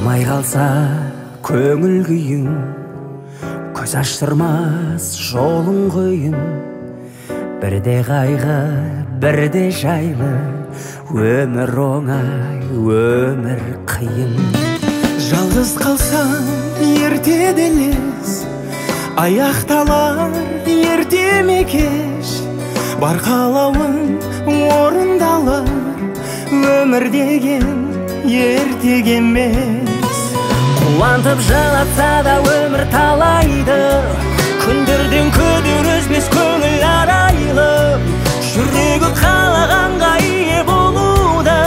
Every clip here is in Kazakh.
болмай қалса көңіл күйің, көз аштырмас жолың қиын. Бірде қайғы, бірде жайлы, өмір оңай, өмір қиын. Жалғыз қалсаң ертеде лез, аяқталар ерте ме кеш. Бар қалауың орындалар, өмір деген ертеге емес. Қуантып жылатса да өмір талайды, күндерден күдер үзбес көңіл арайлы. Жүрегі қалағанға ие болуды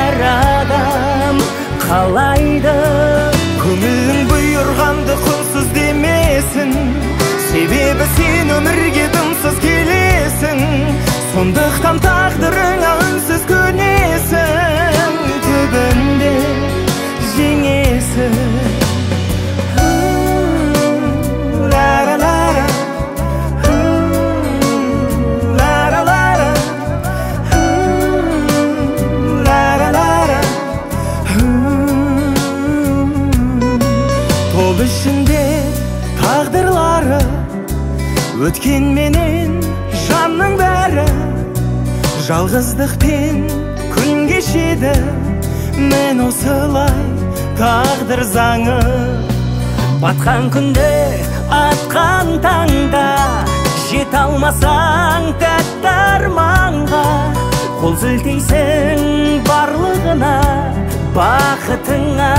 әр адам қалайды. Көңілің бұйырғанды құнсыз демесін, себебі сен өмірге дымсыз келесің. Сондықтан тағдырыңа үнсіз көнесің, түбінде жеңесің. Топ ішінде тағдырлары, өткен менен жанның бәрі. Жалғыздықпен күн кешеді, мен осылай тағдыр заңы. Батқан күнде, атқан таңда, жете алмасаң тәтті арманға. Қол сілтейсің барлығына, бақытыңа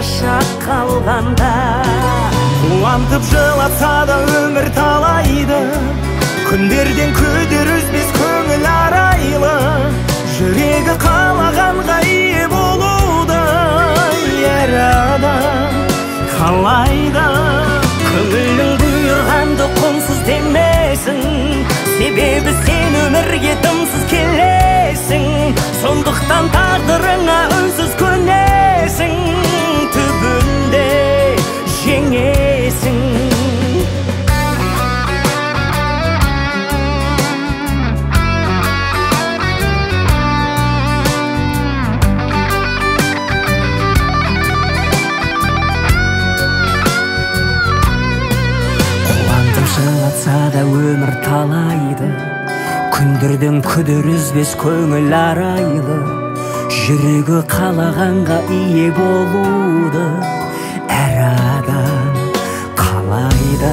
шақ қалғанда. Қуантып жылатса да өмір талайды, күндерден күдер үзбес көңіл арайлы. Жүрегі қалағанға ие болуды әр адам қалайды. Көңілің бұйырғанды құнсыз демесін, себебі сен өмірге дымсыз келесің. Сондықтан тағдырыңа үнсіз көнесің, түбінде жеңесің. Жылатса да өмір талайды, күндерден күдер үзбес көңіл арайлы. Жүрегі қалағанға ие болуды әр адам қалайды.